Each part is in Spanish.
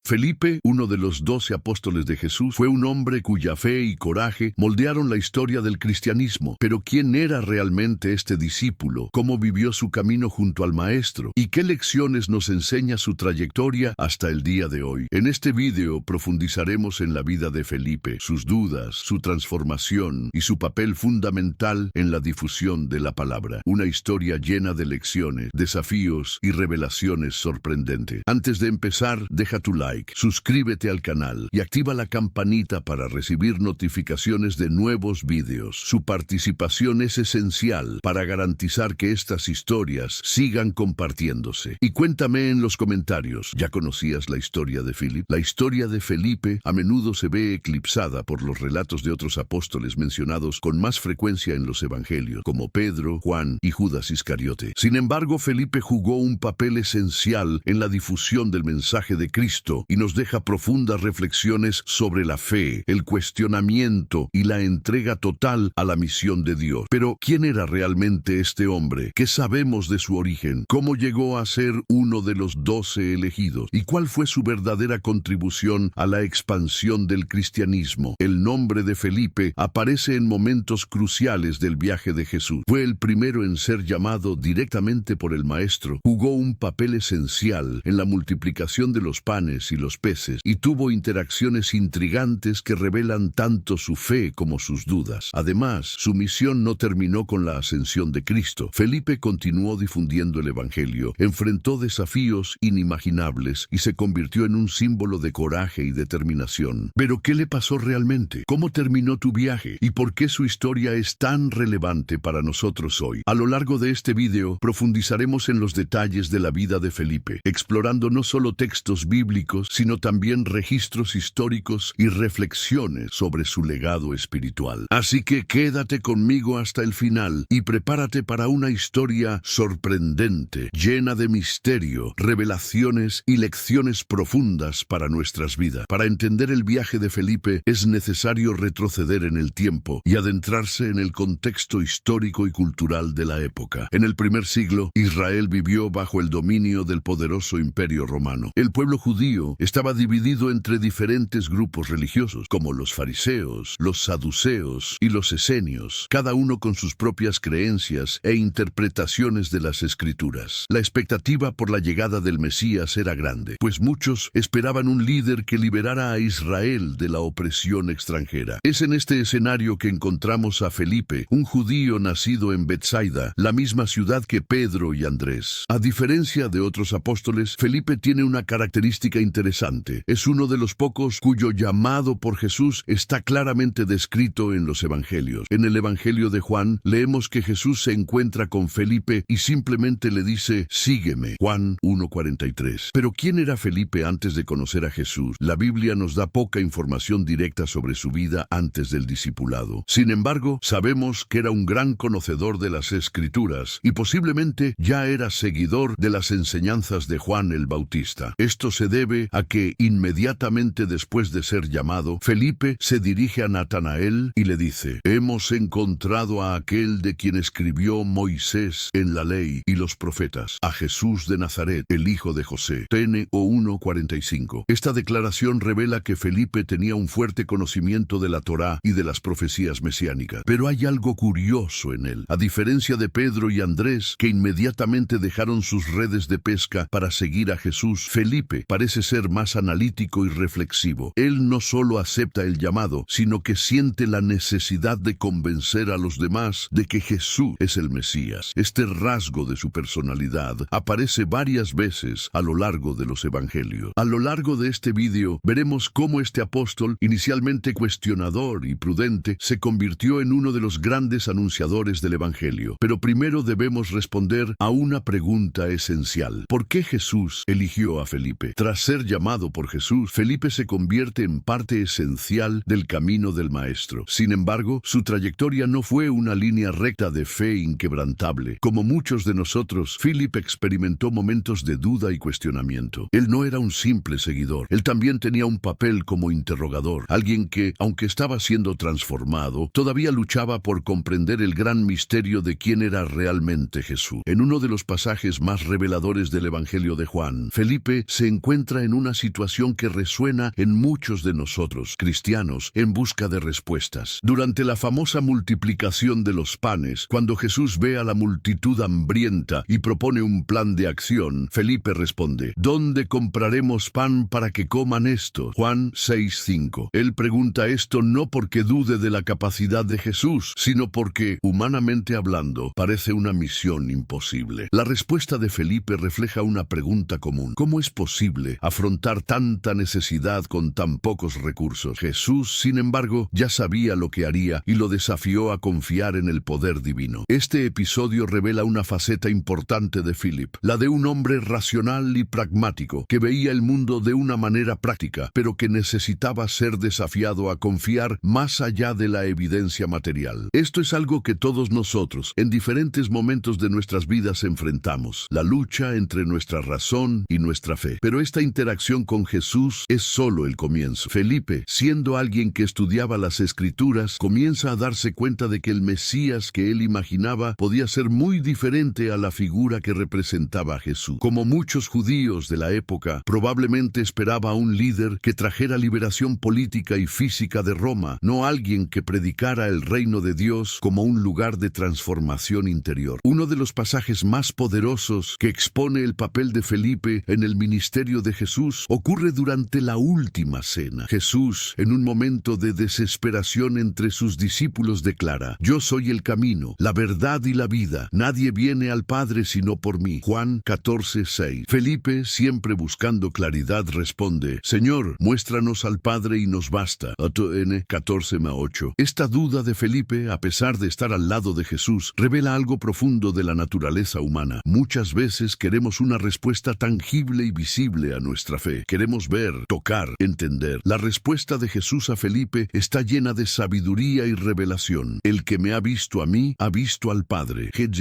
Felipe, uno de los 12 apóstoles de Jesús, fue un hombre cuya fe y coraje moldearon la historia del cristianismo. Pero ¿quién era realmente este discípulo? ¿Cómo vivió su camino junto al Maestro? ¿Y qué lecciones nos enseña su trayectoria hasta el día de hoy? En este video profundizaremos en la vida de Felipe, sus dudas, su transformación y su papel fundamental en la difusión de la palabra. Una historia llena de lecciones, desafíos y revelaciones sorprendentes. Antes de empezar, deja tu like, suscríbete al canal y activa la campanita para recibir notificaciones de nuevos videos. Su participación es esencial para garantizar que estas historias sigan compartiéndose. Y cuéntame en los comentarios, ¿ya conocías la historia de Felipe? La historia de Felipe a menudo se ve eclipsada por los relatos de otros apóstoles mencionados con más frecuencia en los evangelios, como Pedro, Juan y Judas Iscariote. Sin embargo, Felipe jugó un papel esencial en la difusión del mensaje de Cristo y nos deja profundas reflexiones sobre la fe, el cuestionamiento y la entrega total a la misión de Dios. Pero, ¿quién era realmente este hombre? ¿Qué sabemos de su origen? ¿Cómo llegó a ser uno de los 12 elegidos? ¿Y cuál fue su verdadera contribución a la expansión del cristianismo? El nombre de Felipe aparece en momentos cruciales del viaje de Jesús. Fue el primero en ser llamado directamente por el Maestro. Jugó un papel esencial en la multiplicación de los panes y los peces, y tuvo interacciones intrigantes que revelan tanto su fe como sus dudas. Además, su misión no terminó con la ascensión de Cristo. Felipe continuó difundiendo el Evangelio, enfrentó desafíos inimaginables y se convirtió en un símbolo de coraje y determinación. Pero, ¿qué le pasó realmente? ¿Cómo terminó tu viaje? ¿Y por qué su historia es tan relevante para nosotros hoy? A lo largo de este video, profundizaremos en los detalles de la vida de Felipe, explorando no solo textos bíblicos, sino también registros históricos y reflexiones sobre su legado espiritual. Así que quédate conmigo hasta el final y prepárate para una historia sorprendente, llena de misterio, revelaciones y lecciones profundas para nuestras vidas. Para entender el viaje de Felipe es necesario retroceder en el tiempo y adentrarse en el contexto histórico y cultural de la época. En el primer siglo, Israel vivió bajo el dominio del poderoso Imperio Romano. El pueblo judío estaba dividido entre diferentes grupos religiosos, como los fariseos, los saduceos y los esenios, cada uno con sus propias creencias e interpretaciones de las Escrituras. La expectativa por la llegada del Mesías era grande, pues muchos esperaban un líder que liberara a Israel de la opresión extranjera. Es en este escenario que encontramos a Felipe, un judío nacido en Betsaida, la misma ciudad que Pedro y Andrés. A diferencia de otros apóstoles, Felipe tiene una característica interesante. Es uno de los pocos cuyo llamado por Jesús está claramente descrito en los evangelios. En el Evangelio de Juan, leemos que Jesús se encuentra con Felipe y simplemente le dice, sígueme. Juan 1:43. Pero ¿quién era Felipe antes de conocer a Jesús? La Biblia nos da poca información directa sobre su vida antes del discipulado. Sin embargo, sabemos que era un gran conocedor de las Escrituras y posiblemente ya era seguidor de las enseñanzas de Juan el Bautista. Esto se debe a que inmediatamente después de ser llamado, Felipe se dirige a Natanael y le dice, hemos encontrado a aquel de quien escribió Moisés en la ley y los profetas, a Jesús de Nazaret, el hijo de José. TN 1:45. Esta declaración revela que Felipe tenía un fuerte conocimiento de la Torá y de las profecías mesiánicas. Pero hay algo curioso en él. A diferencia de Pedro y Andrés, que inmediatamente dejaron sus redes de pesca para seguir a Jesús, Felipe parece ser más analítico y reflexivo. Él no solo acepta el llamado, sino que siente la necesidad de convencer a los demás de que Jesús es el Mesías. Este rasgo de su personalidad aparece varias veces a lo largo de los evangelios. A lo largo de este video veremos cómo este apóstol, inicialmente cuestionador y prudente, se convirtió en uno de los grandes anunciadores del evangelio. Pero primero debemos responder a una pregunta esencial. ¿Por qué Jesús eligió a Felipe? Tras ser llamado por Jesús, Felipe se convierte en parte esencial del camino del Maestro. Sin embargo, su trayectoria no fue una línea recta de fe inquebrantable. Como muchos de nosotros, Felipe experimentó momentos de duda y cuestionamiento. Él no era un simple seguidor. Él también tenía un papel como interrogador. Alguien que, aunque estaba siendo transformado, todavía luchaba por comprender el gran misterio de quién era realmente Jesús. En uno de los pasajes más reveladores del Evangelio de Juan, Felipe se encuentra en una situación que resuena en muchos de nosotros, cristianos, en busca de respuestas. Durante la famosa multiplicación de los panes, cuando Jesús ve a la multitud hambrienta y propone un plan de acción, Felipe responde: ¿Dónde compraremos pan para que coman esto? Juan 6:5. Él pregunta esto no porque dude de la capacidad de Jesús, sino porque, humanamente hablando, parece una misión imposible. La respuesta de Felipe refleja una pregunta común: ¿cómo es posible afrontar tanta necesidad con tan pocos recursos? Jesús, sin embargo, ya sabía lo que haría y lo desafió a confiar en el poder divino. Este episodio revela una faceta importante de Philip, la de un hombre racional y pragmático, que veía el mundo de una manera práctica, pero que necesitaba ser desafiado a confiar más allá de la evidencia material. Esto es algo que todos nosotros, en diferentes momentos de nuestras vidas, enfrentamos: la lucha entre nuestra razón y nuestra fe. Pero esta interacción con Jesús es solo el comienzo. Felipe, siendo alguien que estudiaba las Escrituras, comienza a darse cuenta de que el Mesías que él imaginaba podía ser muy diferente a la figura que representaba a Jesús. Como muchos judíos de la época, probablemente esperaba a un líder que trajera liberación política y física de Roma, no alguien que predicara el reino de Dios como un lugar de transformación interior. Uno de los pasajes más poderosos que expone el papel de Felipe en el ministerio de Jesús ocurre durante la última cena. Jesús, en un momento de desesperación entre sus discípulos, declara: Yo soy el camino, la verdad y la vida. Nadie viene al Padre sino por mí. Juan 14:6. Felipe, siempre buscando claridad, responde: Señor, muéstranos al Padre y nos basta. N 14:8. Esta duda de Felipe, a pesar de estar al lado de Jesús, revela algo profundo de la naturaleza humana. Muchas veces queremos una respuesta tangible y visible a nuestra fe. Queremos ver, tocar, entender. La respuesta de Jesús a Felipe está llena de sabiduría y revelación. El que me ha visto a mí, ha visto al Padre. Génesis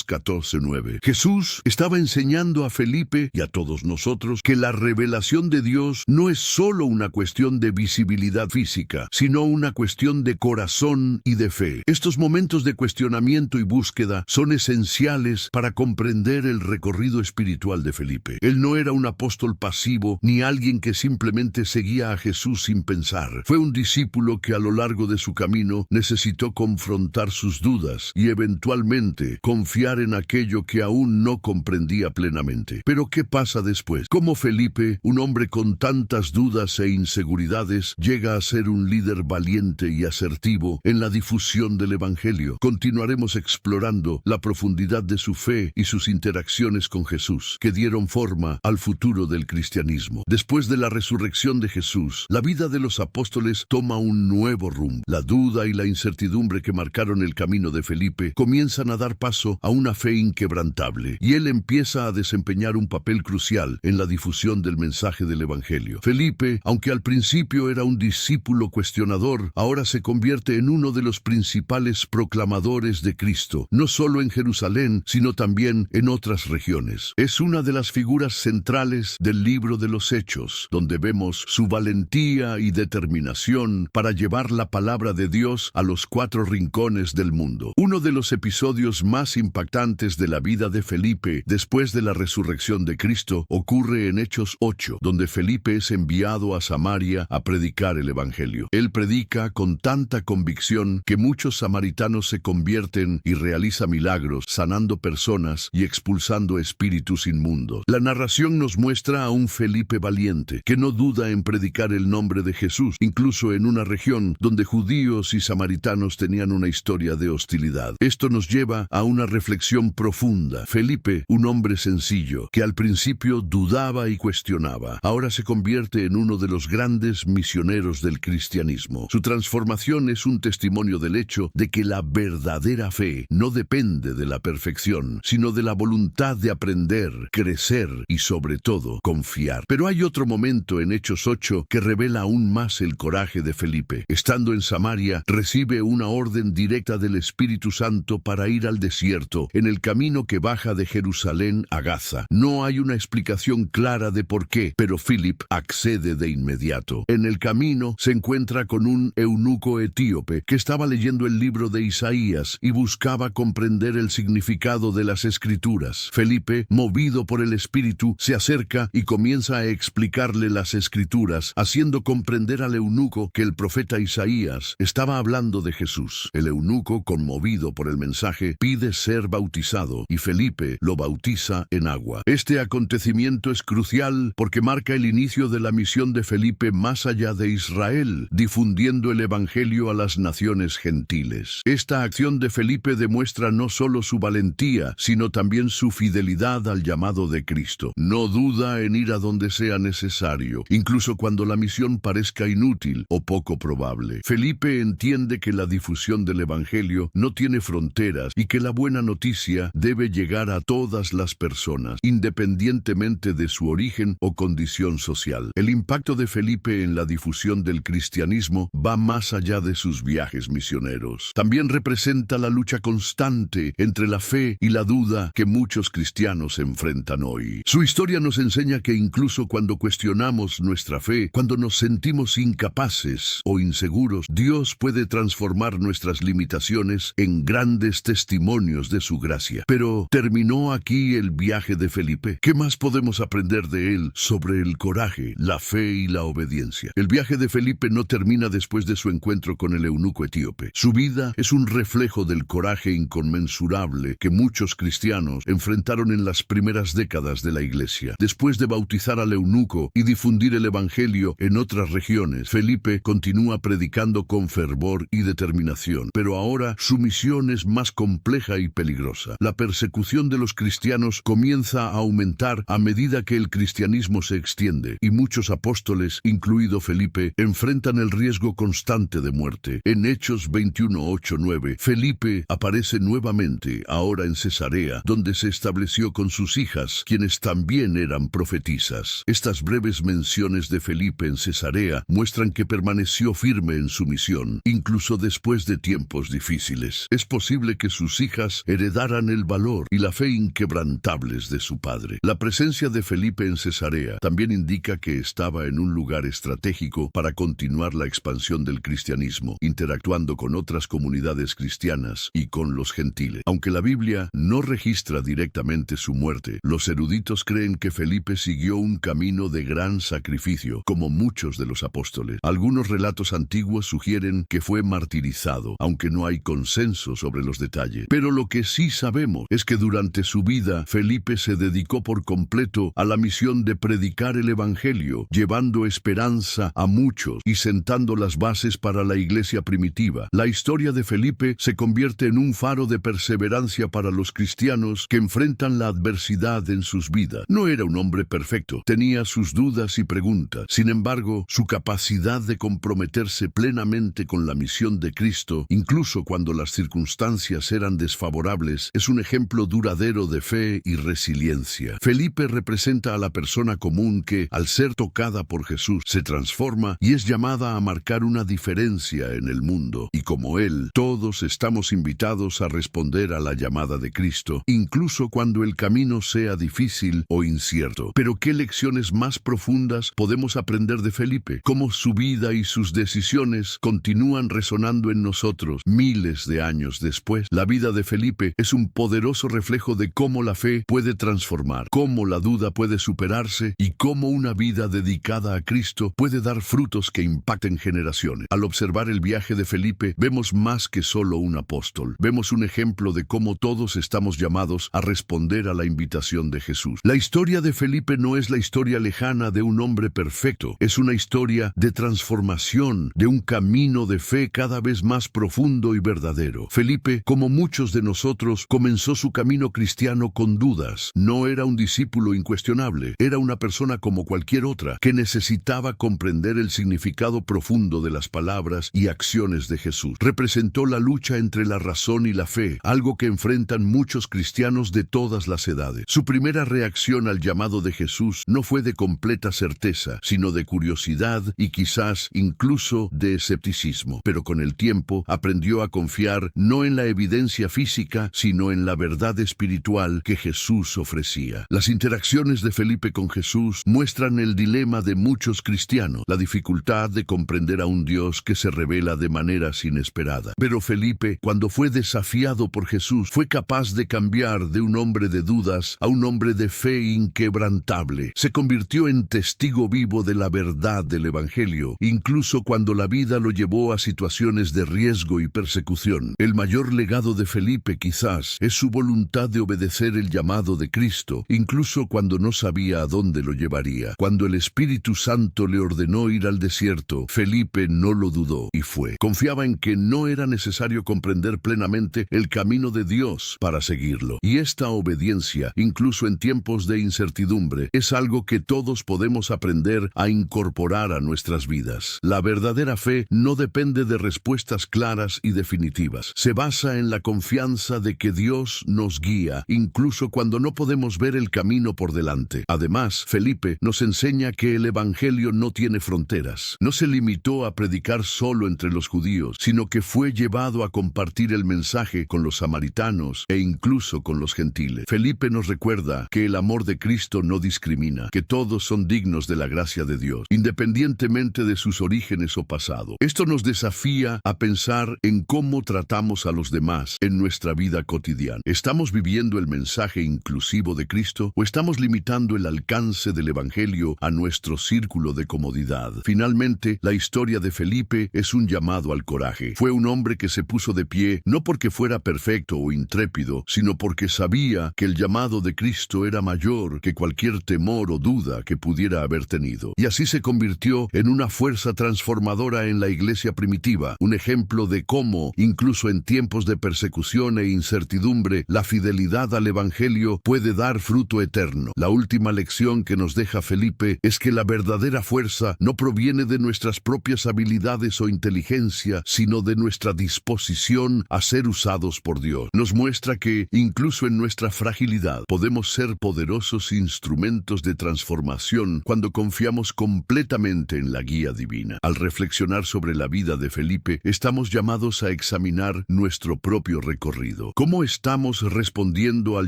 14:9. Jesús estaba enseñando a Felipe y a todos nosotros que la revelación de Dios no es solo una cuestión de visibilidad física, sino una cuestión de corazón y de fe. Estos momentos de cuestionamiento y búsqueda son esenciales para comprender el recorrido espiritual de Felipe. Él no era un apóstol pasivo ni alguien que simplemente seguía a Jesús sin pensar. Fue un discípulo que a lo largo de su camino necesitó confrontar sus dudas y eventualmente confiar en aquello que aún no comprendía plenamente. Pero ¿qué pasa después? ¿Cómo Felipe, un hombre con tantas dudas e inseguridades, llega a ser un líder valiente y asertivo en la difusión del Evangelio? Continuaremos explorando la profundidad de su fe y sus interacciones con Jesús, que dieron forma al futuro del cristianismo. Después de la resurrección de Jesús, la vida de los apóstoles toma un nuevo rumbo. La duda y la incertidumbre que marcaron el camino de Felipe comienzan a dar paso a una fe inquebrantable, y él empieza a desempeñar un papel crucial en la difusión del mensaje del Evangelio. Felipe, aunque al principio era un discípulo cuestionador, ahora se convierte en uno de los principales proclamadores de Cristo, no solo en Jerusalén, sino también en otras regiones. Es una de las figuras centrales del libro de los Hechos, donde vemos su valentía y determinación para llevar la palabra de Dios a los 4 rincones del mundo. Uno de los episodios más impactantes de la vida de Felipe después de la resurrección de Cristo ocurre en Hechos 8, donde Felipe es enviado a Samaria a predicar el Evangelio. Él predica con tanta convicción que muchos samaritanos se convierten y realiza milagros, sanando personas y expulsando espíritus inmundos. La narración nos muestra a un Felipe valiente, que no duda en predicar el nombre de Jesús, incluso en una región donde judíos y samaritanos tenían una historia de hostilidad. Esto nos lleva a una reflexión profunda. Felipe, un hombre sencillo, que al principio dudaba y cuestionaba, ahora se convierte en uno de los grandes misioneros del cristianismo. Su transformación es un testimonio del hecho de que la verdadera fe no depende de la perfección, sino de la voluntad de aprender, crecer y, sobre todo, confiar. Pero hay otro momento en Hechos 8 que revela aún más el coraje de Felipe. Estando en Samaria, recibe una orden directa del Espíritu Santo para ir al desierto, en el camino que baja de Jerusalén a Gaza. No hay una explicación clara de por qué, pero Philip accede de inmediato. En el camino se encuentra con un eunuco etíope que estaba leyendo el libro de Isaías y buscaba comprender el significado de las Escrituras. Felipe, movido por el Espíritu, se acerca y comienza comienza a explicarle las Escrituras, haciendo comprender al eunuco que el profeta Isaías estaba hablando de Jesús. El eunuco, conmovido por el mensaje, pide ser bautizado y Felipe lo bautiza en agua. Este acontecimiento es crucial porque marca el inicio de la misión de Felipe más allá de Israel, difundiendo el evangelio a las naciones gentiles. Esta acción de Felipe demuestra no solo su valentía, sino también su fidelidad al llamado de Cristo. No duda en ir a donde sea necesario, incluso cuando la misión parezca inútil o poco probable. Felipe entiende que la difusión del evangelio no tiene fronteras y que la buena noticia debe llegar a todas las personas, independientemente de su origen o condición social. El impacto de Felipe en la difusión del cristianismo va más allá de sus viajes misioneros. También representa la lucha constante entre la fe y la duda que muchos cristianos enfrentan hoy. Su historia nos enseña que incluso cuando cuestionamos nuestra fe, cuando nos sentimos incapaces o inseguros, Dios puede transformar nuestras limitaciones en grandes testimonios de su gracia. Pero, ¿terminó aquí el viaje de Felipe? ¿Qué más podemos aprender de él sobre el coraje, la fe y la obediencia? El viaje de Felipe no termina después de su encuentro con el eunuco etíope. Su vida es un reflejo del coraje inconmensurable que muchos cristianos enfrentaron en las primeras décadas de la iglesia. Después de bautizar al eunuco y difundir el evangelio en otras regiones, Felipe continúa predicando con fervor y determinación. Pero ahora su misión es más compleja y peligrosa. La persecución de los cristianos comienza a aumentar a medida que el cristianismo se extiende, y muchos apóstoles, incluido Felipe, enfrentan el riesgo constante de muerte. En Hechos 21:8-9, Felipe aparece nuevamente, ahora en Cesarea, donde se estableció con sus hijas, quienes también eran profetisas. Estas breves menciones de Felipe en Cesarea muestran que permaneció firme en su misión, incluso después de tiempos difíciles. Es posible que sus hijas heredaran el valor y la fe inquebrantables de su padre. La presencia de Felipe en Cesarea también indica que estaba en un lugar estratégico para continuar la expansión del cristianismo, interactuando con otras comunidades cristianas y con los gentiles. Aunque la Biblia no registra directamente su muerte, los eruditos creen que Felipe siguió un camino de gran sacrificio, como muchos de los apóstoles. Algunos relatos antiguos sugieren que fue martirizado, aunque no hay consenso sobre los detalles. Pero lo que sí sabemos es que durante su vida, Felipe se dedicó por completo a la misión de predicar el evangelio, llevando esperanza a muchos y sentando las bases para la iglesia primitiva. La historia de Felipe se convierte en un faro de perseverancia para los cristianos que enfrentan la adversidad en sus vidas. No era un hombre perfecto, tenía sus dudas y preguntas. Sin embargo, su capacidad de comprometerse plenamente con la misión de Cristo, incluso cuando las circunstancias eran desfavorables, es un ejemplo duradero de fe y resiliencia. Felipe representa a la persona común que, al ser tocada por Jesús, se transforma y es llamada a marcar una diferencia en el mundo. Y como él, todos estamos invitados a responder a la llamada de Cristo, incluso cuando el camino sea difícil o incierto. Pero ¿qué lecciones más profundas podemos aprender de Felipe? ¿Cómo su vida y sus decisiones continúan resonando en nosotros miles de años después? La vida de Felipe es un poderoso reflejo de cómo la fe puede transformar, cómo la duda puede superarse y cómo una vida dedicada a Cristo puede dar frutos que impacten generaciones. Al observar el viaje de Felipe, vemos más que solo un apóstol. Vemos un ejemplo de cómo todos estamos llamados a responder a la invitación de Jesús. La historia de Felipe no es la historia lejana de un hombre perfecto. Es una historia de transformación, de un camino de fe cada vez más profundo y verdadero. Felipe, como muchos de nosotros, comenzó su camino cristiano con dudas. No era un discípulo incuestionable. Era una persona como cualquier otra, que necesitaba comprender el significado profundo de las palabras y acciones de Jesús. Representó la lucha entre la razón y la fe, algo que enfrentan muchos cristianos de todas las edades. Su primera reacción al llamado de Jesús no fue de completa certeza, sino de curiosidad y quizás incluso de escepticismo. Pero con el tiempo aprendió a confiar no en la evidencia física, sino en la verdad espiritual que Jesús ofrecía. Las interacciones de Felipe con Jesús muestran el dilema de muchos cristianos, la dificultad de comprender a un Dios que se revela de maneras inesperadas. Pero Felipe, cuando fue desafiado por Jesús, fue capaz de cambiar de un hombre de dudas a un hombre de fe inquebrantable. fe. Se convirtió en testigo vivo de la verdad del Evangelio, incluso cuando la vida lo llevó a situaciones de riesgo y persecución. El mayor legado de Felipe, quizás, es su voluntad de obedecer el llamado de Cristo, incluso cuando no sabía a dónde lo llevaría. Cuando el Espíritu Santo le ordenó ir al desierto, Felipe no lo dudó y fue. Confiaba en que no era necesario comprender plenamente el camino de Dios para seguirlo. Y esta obediencia, incluso en tiempos de incertidumbre, es algo que todos podemos aprender a incorporar a nuestras vidas. La verdadera fe no depende de respuestas claras y definitivas. Se basa en la confianza de que Dios nos guía, incluso cuando no podemos ver el camino por delante. Además, Felipe nos enseña que el Evangelio no tiene fronteras. No se limitó a predicar solo entre los judíos, sino que fue llevado a compartir el mensaje con los samaritanos e incluso con los gentiles. Felipe nos recuerda que el amor de Cristo no discrimina, que todos son dignos de la gracia de Dios, independientemente de sus orígenes o pasado. Esto nos desafía a pensar en cómo tratamos a los demás en nuestra vida cotidiana. ¿Estamos viviendo el mensaje inclusivo de Cristo o estamos limitando el alcance del Evangelio a nuestro círculo de comodidad? Finalmente, la historia de Felipe es un llamado al coraje. Fue un hombre que se puso de pie no porque fuera perfecto o intrépido, sino porque sabía que el llamado de Cristo era mayor que cualquier temor o duda que pudiera haber tenido. Y así se convirtió en una fuerza transformadora en la iglesia primitiva, un ejemplo de cómo, incluso en tiempos de persecución e incertidumbre, la fidelidad al Evangelio puede dar fruto eterno. La última lección que nos deja Felipe es que la verdadera fuerza no proviene de nuestras propias habilidades o inteligencia, sino de nuestra disposición a ser usados por Dios. Nos muestra que, incluso en nuestra fragilidad, podemos ser poderosos instrumentos de transformación cuando confiamos completamente en la guía divina. Al reflexionar sobre la vida de Felipe, estamos llamados a examinar nuestro propio recorrido. ¿Cómo estamos respondiendo al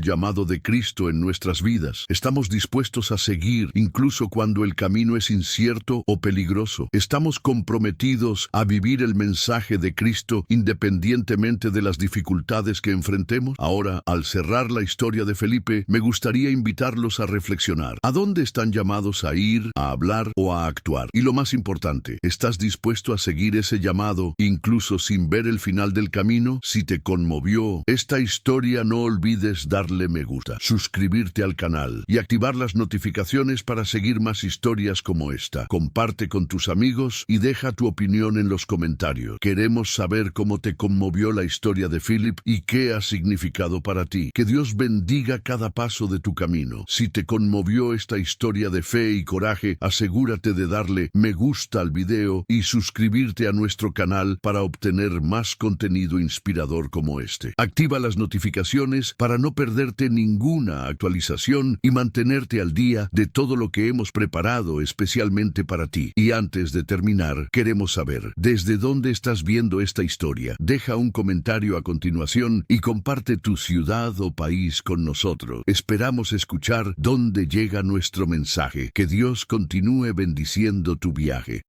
llamado de Cristo en nuestras vidas? ¿Estamos dispuestos a seguir incluso cuando el camino es incierto o peligroso? ¿Estamos comprometidos a vivir el mensaje de Cristo independientemente de las dificultades que enfrentemos? Ahora, al cerrar la historia de Felipe, me gustaría invitarlos a reflexionar. ¿A dónde están llamados a ir, a hablar o a actuar? Y lo más importante, ¿estás dispuesto a seguir ese llamado incluso sin ver el final del camino? Si te conmovió esta historia, no olvides darle me gusta, suscribirte al canal y activar las notificaciones para seguir más historias como esta. Comparte con tus amigos y deja tu opinión en los comentarios. Queremos saber cómo te conmovió la historia de Philip y qué ha significado para ti. Que Dios bendiga cada paso de tu camino. Si te conmovió esta historia de fe y coraje, asegúrate de darle me gusta al video y suscribirte a nuestro canal para obtener más contenido inspirador como este. Activa las notificaciones para no perderte ninguna actualización y mantenerte al día de todo lo que hemos preparado especialmente para ti. Y antes de terminar, queremos saber, ¿desde dónde estás viendo esta historia? Deja un comentario a continuación y comparte tu ciudad o país con nosotros. Esperamos escuchar dónde llega nuestro mensaje. Que Dios continúe bendiciendo tu viaje.